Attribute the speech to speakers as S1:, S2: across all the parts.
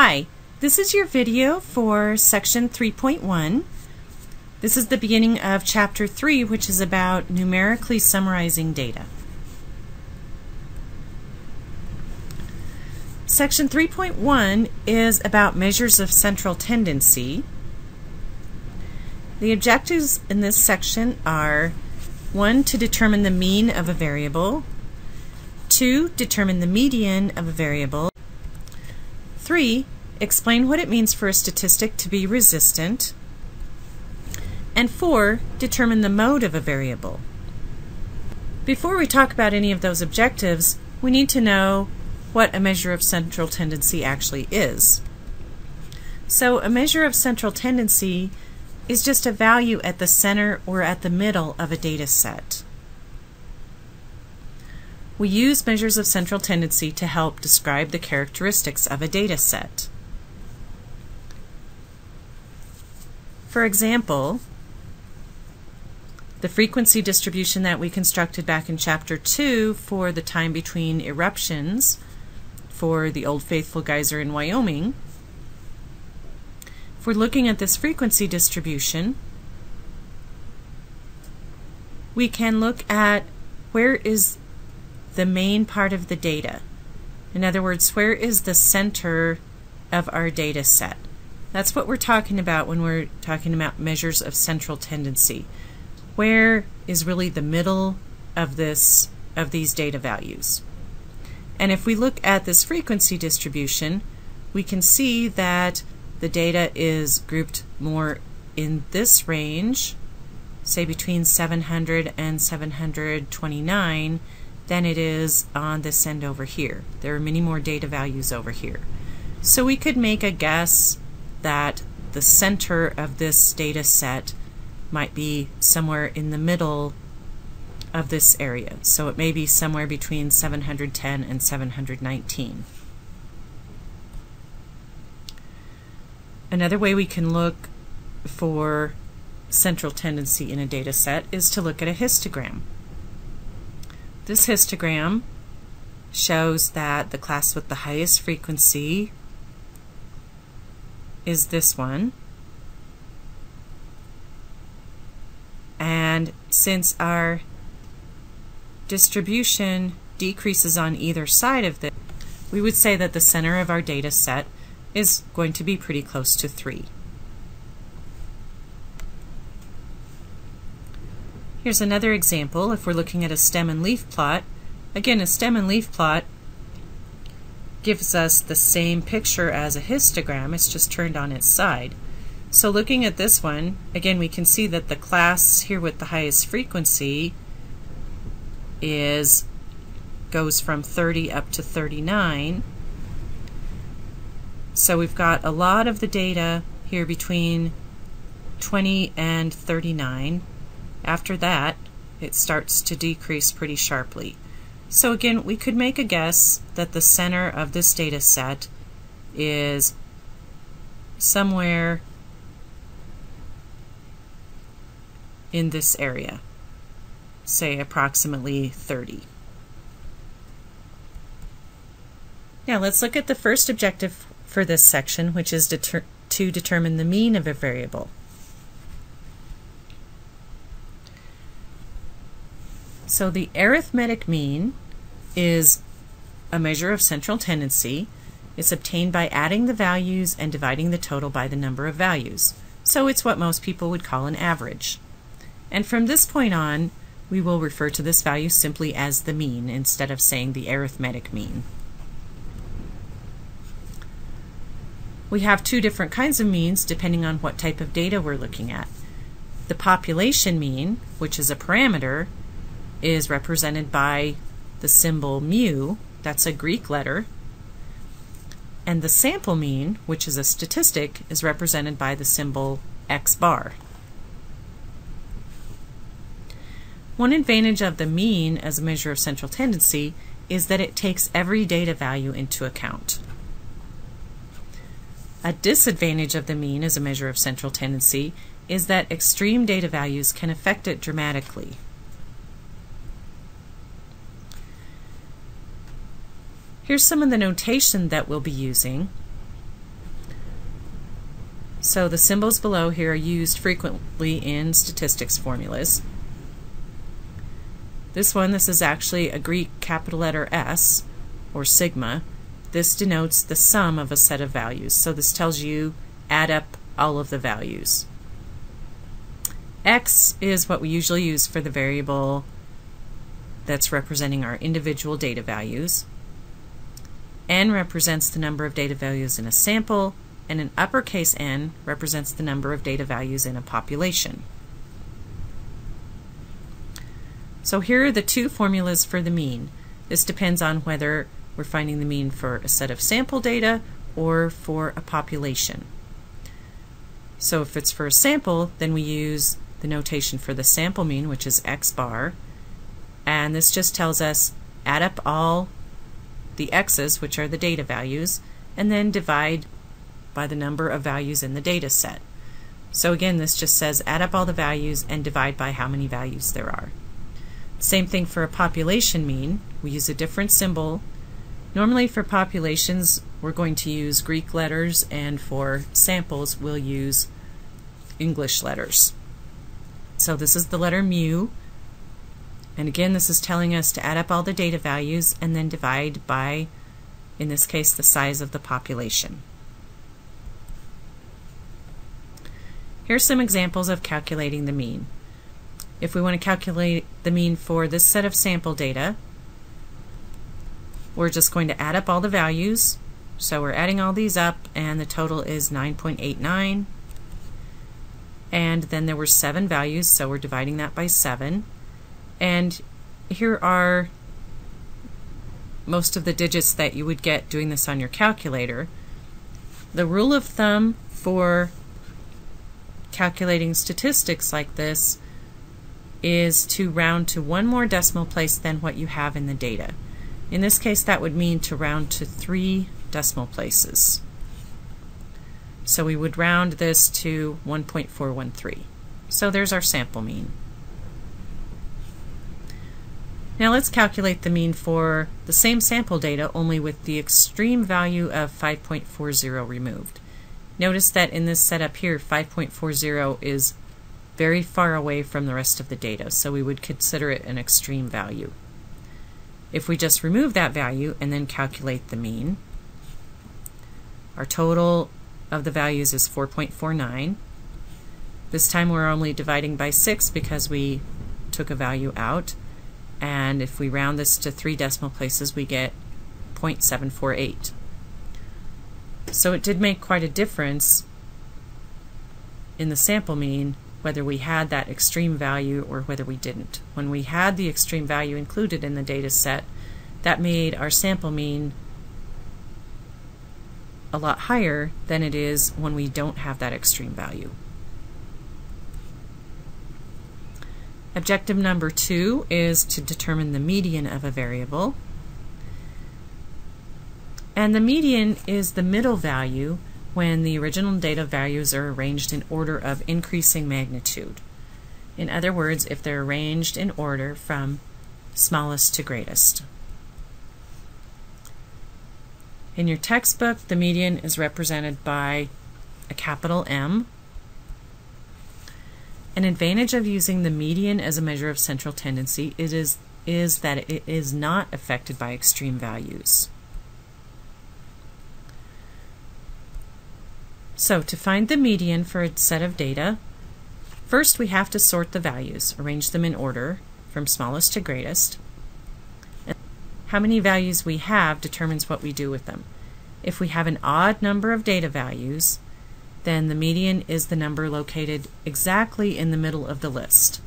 S1: Hi, this is your video for section 3.1. This is the beginning of chapter 3, which is about numerically summarizing data. Section 3.1 is about measures of central tendency. The objectives in this section are 1. To determine the mean of a variable, 2. Determine the median of a variable, 3. Explain what it means for a statistic to be resistant, and 4. Determine the mode of a variable. Before we talk about any of those objectives, we need to know what a measure of central tendency actually is. So a measure of central tendency is just a value at the center or at the middle of a data set. We use measures of central tendency to help describe the characteristics of a data set. For example, the frequency distribution that we constructed back in chapter 2 for the time between eruptions for the Old Faithful geyser in Wyoming. If we're looking at this frequency distribution, we can look at where is the main part of the data. In other words, where is the center of our data set? That's what we're talking about when we're talking about measures of central tendency. Where is really the middle of these data values? And if we look at this frequency distribution, we can see that the data is grouped more in this range, say between 700 and 729, than it is on this end over here. There are many more data values over here. So we could make a guess that the center of this data set might be somewhere in the middle of this area. So it may be somewhere between 710 and 719. Another way we can look for central tendency in a data set is to look at a histogram. This histogram shows that the class with the highest frequency is this one. And since our distribution decreases on either side of this, we would say that the center of our data set is going to be pretty close to 3. Here's another example. If we're looking at a stem and leaf plot, again, a stem and leaf plot gives us the same picture as a histogram. It's just turned on its side. So looking at this one, again, we can see that the class here with the highest frequency goes from 30 up to 39. So we've got a lot of the data here between 20 and 39. After that, it starts to decrease pretty sharply. So again, we could make a guess that the center of this data set is somewhere in this area, say approximately 30. Now let's look at the first objective for this section, which is to determine the mean of a variable. So the arithmetic mean is a measure of central tendency. It's obtained by adding the values and dividing the total by the number of values. So it's what most people would call an average. And from this point on, we will refer to this value simply as the mean instead of saying the arithmetic mean. We have two different kinds of means depending on what type of data we're looking at. The population mean, which is a parameter, is represented by the symbol mu, that's a Greek letter, and the sample mean, which is a statistic, is represented by the symbol x bar. One advantage of the mean as a measure of central tendency is that it takes every data value into account. A disadvantage of the mean as a measure of central tendency is that extreme data values can affect it dramatically. Here's some of the notation that we'll be using. So the symbols below here are used frequently in statistics formulas. This is actually a Greek capital letter S, or sigma. This denotes the sum of a set of values. So this tells you add up all of the values. X is what we usually use for the variable that's representing our individual data values. N represents the number of data values in a sample, and an uppercase N represents the number of data values in a population. So here are the two formulas for the mean. This depends on whether we're finding the mean for a set of sample data or for a population. So if it's for a sample, then we use the notation for the sample mean, which is x bar, and this just tells us add up all the x's, which are the data values, and then divide by the number of values in the data set. So again, this just says add up all the values and divide by how many values there are. Same thing for a population mean. We use a different symbol. Normally for populations we're going to use Greek letters, and for samples we'll use English letters. So this is the letter mu, and again this is telling us to add up all the data values and then divide by, in this case, the size of the population. Here's some examples of calculating the mean. If we want to calculate the mean for this set of sample data, we're just going to add up all the values. So we're adding all these up, and the total is 9.89. And then there were 7 values, so we're dividing that by 7. And here are most of the digits that you would get doing this on your calculator. The rule of thumb for calculating statistics like this is to round to one more decimal place than what you have in the data. In this case, that would mean to round to 3 decimal places. So we would round this to 1.413. So there's our sample mean. Now let's calculate the mean for the same sample data, only with the extreme value of 5.40 removed. Notice that in this setup here, 5.40 is very far away from the rest of the data, so we would consider it an extreme value. If we just remove that value and then calculate the mean, our total of the values is 4.49. This time we're only dividing by 6 because we took a value out, and if we round this to 3 decimal places we get 0.748. So it did make quite a difference in the sample mean whether we had that extreme value or whether we didn't. When we had the extreme value included in the data set, that made our sample mean a lot higher than it is when we don't have that extreme value. Objective number 2 is to determine the median of a variable. And the median is the middle value when the original data values are arranged in order of increasing magnitude. In other words, if they're arranged in order from smallest to greatest. In your textbook, the median is represented by a capital M. An advantage of using the median as a measure of central tendency is that it is not affected by extreme values. So to find the median for a set of data, first we have to sort the values, arrange them in order from smallest to greatest. And how many values we have determines what we do with them. If we have an odd number of data values, then the median is the number located exactly in the middle of the list.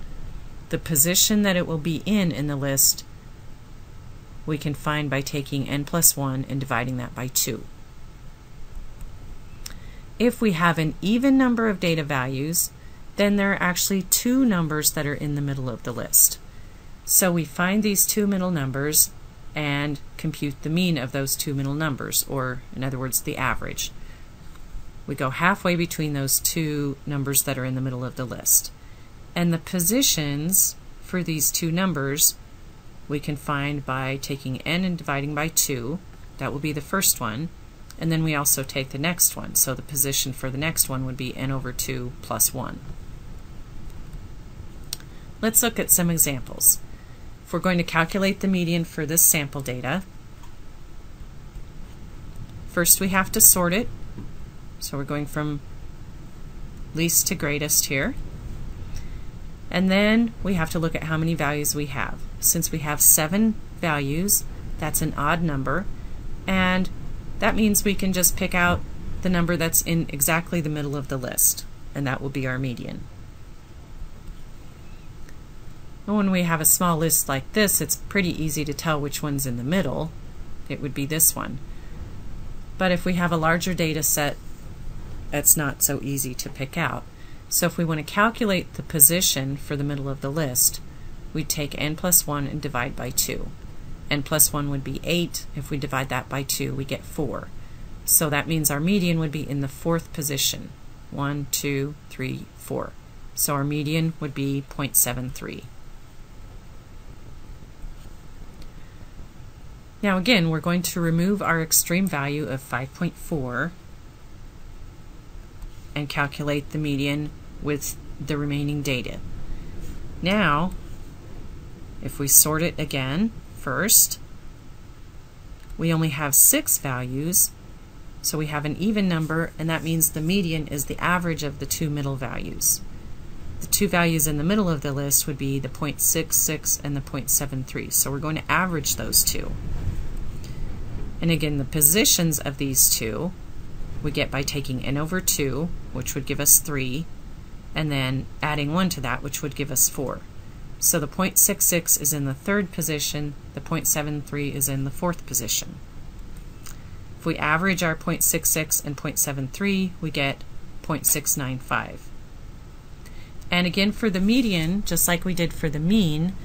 S1: The position that it will be in the list we can find by taking n plus 1 and dividing that by 2. If we have an even number of data values, then there are actually 2 numbers that are in the middle of the list. So we find these 2 middle numbers and compute the mean of those 2 middle numbers, or in other words, the average. We go halfway between those 2 numbers that are in the middle of the list. And the positions for these 2 numbers we can find by taking n and dividing by 2. That will be the first one. and then we also take the next one. So the position for the next one would be n over 2 plus 1. Let's look at some examples. If we're going to calculate the median for this sample data, first we have to sort it. So we're going from least to greatest here. And then we have to look at how many values we have. Since we have 7 values, that's an odd number, and that means we can just pick out the number that's in exactly the middle of the list, and that will be our median. And when we have a small list like this, it's pretty easy to tell which one's in the middle. It would be this one. But if we have a larger data set, that's not so easy to pick out. So if we want to calculate the position for the middle of the list, we'd take n plus 1 and divide by 2. N plus 1 would be 8. If we divide that by 2, we get 4. So that means our median would be in the 4th position. 1, 2, 3, 4. So our median would be 0.73. Now again, we're going to remove our extreme value of 5.4 and calculate the median with the remaining data. Now, if we sort it again, first, we only have 6 values, so we have an even number, and that means the median is the average of the 2 middle values. The 2 values in the middle of the list would be the 0.66 and the 0.73, so we're going to average those two. And again, the positions of these two we get by taking n over 2, which would give us 3, and then adding 1 to that, which would give us 4. So the 0.66 is in the 3rd position, the 0.73 is in the 4th position. If we average our 0.66 and 0.73, we get 0.695. And again, for the median, just like we did for the mean,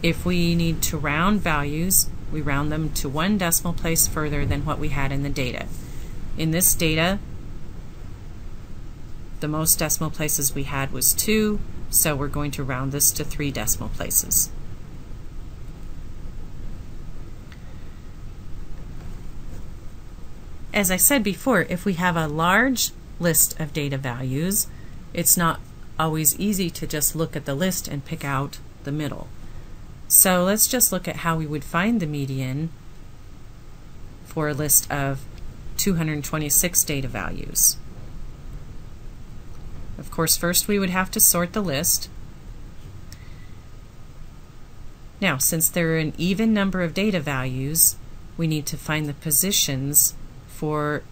S1: if we need to round values, we round them to 1 decimal place further than what we had in the data. In this data, the most decimal places we had was 2, so we're going to round this to 3 decimal places. As I said before, if we have a large list of data values, it's not always easy to just look at the list and pick out the middle. So let's just look at how we would find the median for a list of 226 data values. Of course, first we would have to sort the list. Now, since there are an even number of data values, we need to find the positions for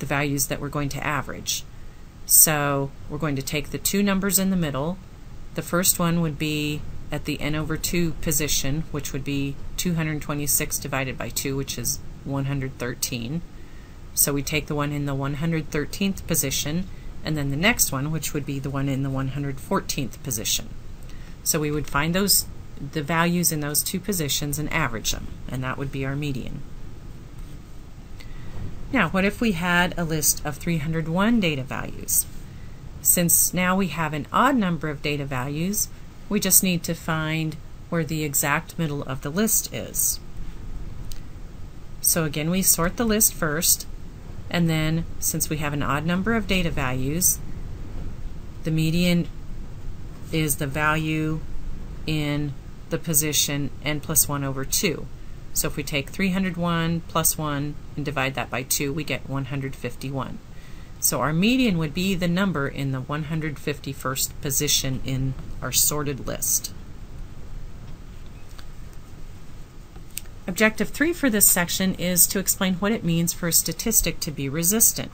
S1: the values that we're going to average. So we're going to take the 2 numbers in the middle. The first one would be at the n over 2 position, which would be 226 divided by 2, which is 113. So we take the one in the 113th position, and then the next one, which would be the one in the 114th position. So we would find the values in those 2 positions and average them, and that would be our median. Now, what if we had a list of 301 data values? Since now we have an odd number of data values, we just need to find where the exact middle of the list is. So again, we sort the list first, and then since we have an odd number of data values, the median is the value in the position n plus 1 over 2. So if we take 301 plus 1 and divide that by 2, we get 151. So our median would be the number in the 151st position in our sorted list. Objective 3 for this section is to explain what it means for a statistic to be resistant.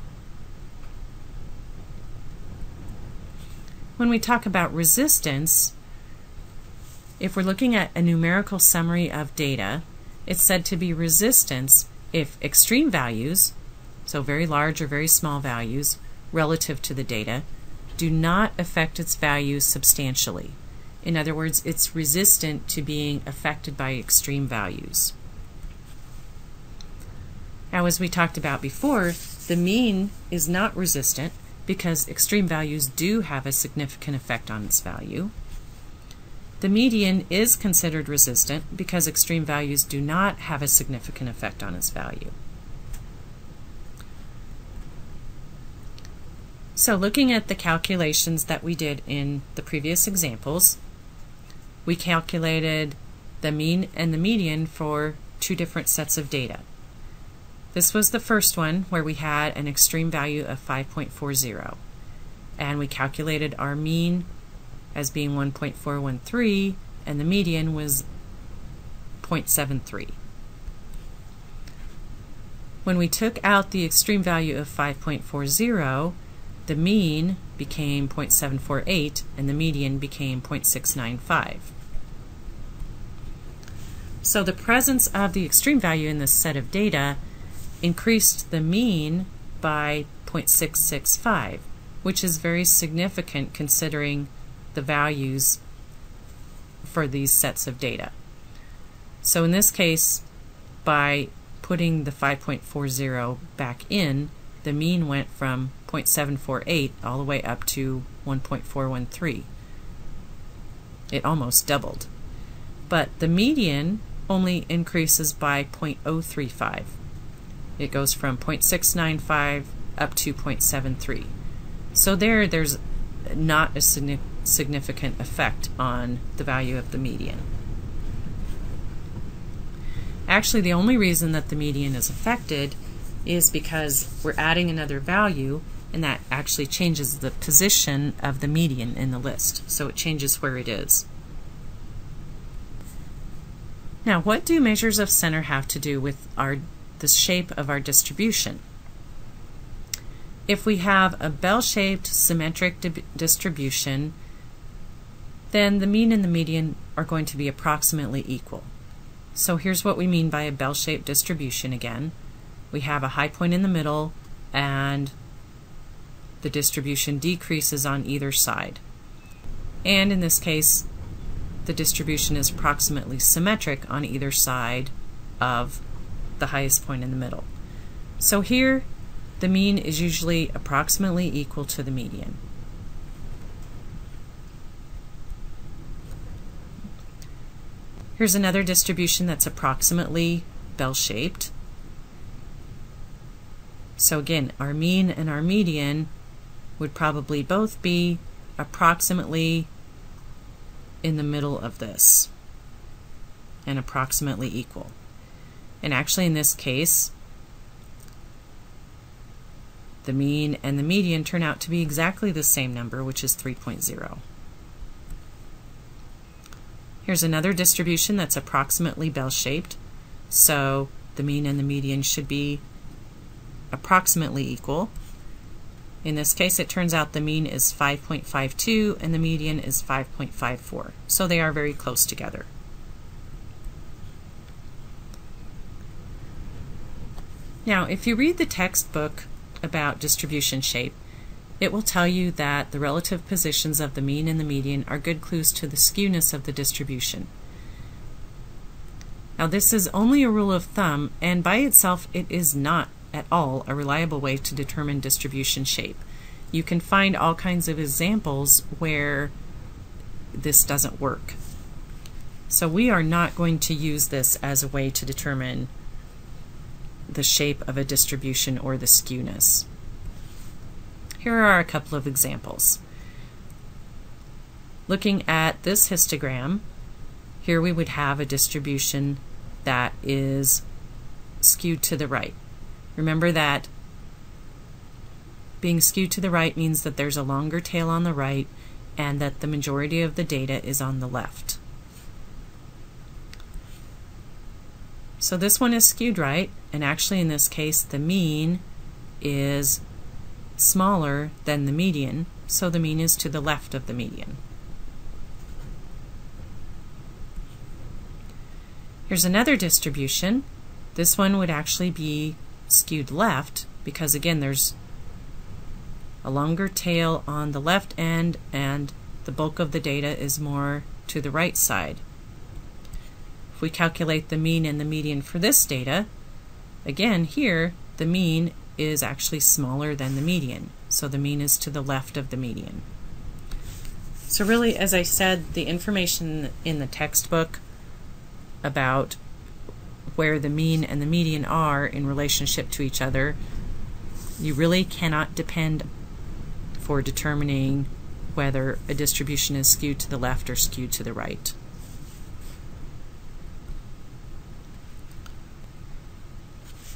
S1: When we talk about resistance, if we're looking at a numerical summary of data, it's said to be resistance if extreme values, so very large or very small values relative to the data, do not affect its value substantially. In other words, it's resistant to being affected by extreme values. Now, as we talked about before, the mean is not resistant because extreme values do have a significant effect on its value. The median is considered resistant because extreme values do not have a significant effect on its value. So looking at the calculations that we did in the previous examples, we calculated the mean and the median for two different sets of data. This was the first one where we had an extreme value of 5.40, and we calculated our mean as being 1.413 and the median was 0.73. When we took out the extreme value of 5.40, the mean became 0.748 and the median became 0.695. So the presence of the extreme value in this set of data increased the mean by 0.665, which is very significant considering the values for these sets of data. So in this case, by putting the 5.40 back in, the mean went from 0.748 all the way up to 1.413. It almost doubled. But the median only increases by 0.035. It goes from 0.695 up to 0.73. So there's not a significant effect on the value of the median. Actually, the only reason that the median is affected is because we're adding another value, and that actually changes the position of the median in the list. So it changes where it is. Now, what do measures of center have to do with the shape of our distribution? If we have a bell-shaped symmetric distribution, then the mean and the median are going to be approximately equal. So here's what we mean by a bell-shaped distribution again. We have a high point in the middle and the distribution decreases on either side. And in this case, the distribution is approximately symmetric on either side of the highest point in the middle. So here, the mean is usually approximately equal to the median. Here's another distribution that's approximately bell-shaped. So again, our mean and our median would probably both be approximately in the middle of this and approximately equal. And actually in this case, the mean and the median turn out to be exactly the same number, which is 3.0. Here's another distribution that's approximately bell-shaped, so the mean and the median should be approximately equal. In this case, it turns out the mean is 5.52 and the median is 5.54, so they are very close together. Now, if you read the textbook about distribution shape, it will tell you that the relative positions of the mean and the median are good clues to the skewness of the distribution. Now, this is only a rule of thumb, and by itself it is not at all a reliable way to determine distribution shape. You can find all kinds of examples where this doesn't work. So we are not going to use this as a way to determine the shape of a distribution or the skewness. Here are a couple of examples. Looking at this histogram, here we would have a distribution that is skewed to the right. Remember that being skewed to the right means that there's a longer tail on the right and that the majority of the data is on the left. So this one is skewed right, and actually in this case the mean is smaller than the median, so the mean is to the left of the median. Here's another distribution. This one would actually be skewed left because again there's a longer tail on the left end and the bulk of the data is more to the right side. If we calculate the mean and the median for this data, again here the mean is actually smaller than the median, so the mean is to the left of the median. So really, as I said, the information in the textbook about where the mean and the median are in relationship to each other, you really cannot depend for determining whether a distribution is skewed to the left or skewed to the right.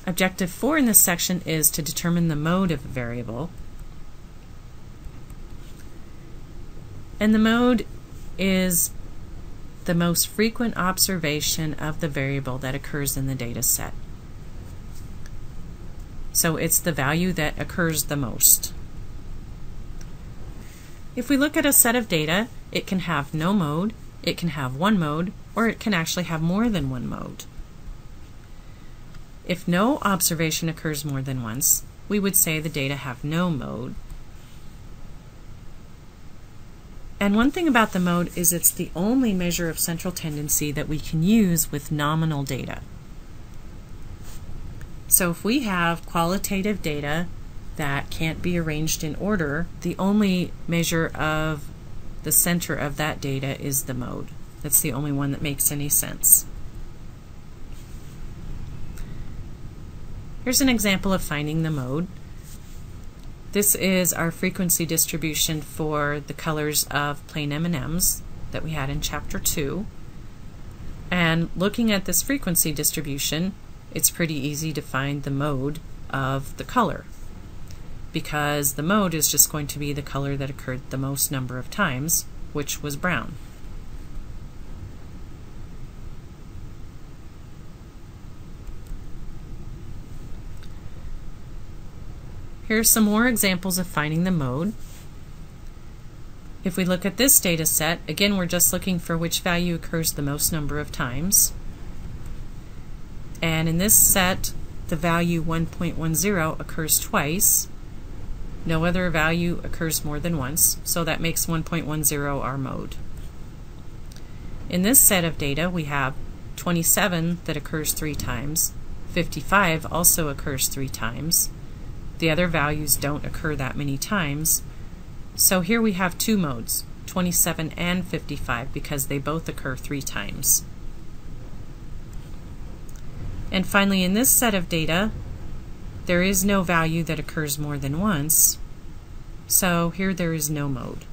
S1: Objective 4 in this section is to determine the mode of a variable. And the mode is the most frequent observation of the variable that occurs in the data set. So it's the value that occurs the most. If we look at a set of data, it can have no mode, it can have one mode, or it can actually have more than one mode. If no observation occurs more than once, we would say the data have no mode. And one thing about the mode is it's the only measure of central tendency that we can use with nominal data. So if we have qualitative data that can't be arranged in order, the only measure of the center of that data is the mode. That's the only one that makes any sense. Here's an example of finding the mode. This is our frequency distribution for the colors of plain M&Ms that we had in Chapter 2. And looking at this frequency distribution, it's pretty easy to find the mode of the color, because the mode is just going to be the color that occurred the most number of times, which was brown. Here's some more examples of finding the mode. If we look at this data set, again we're just looking for which value occurs the most number of times. And in this set, the value 1.10 occurs twice. No other value occurs more than once, so that makes 1.10 our mode. In this set of data, we have 27 that occurs 3 times. 55 also occurs 3 times. The other values don't occur that many times. So here we have 2 modes, 27 and 55, because they both occur 3 times. And finally, in this set of data, there is no value that occurs more than once, so here there is no mode.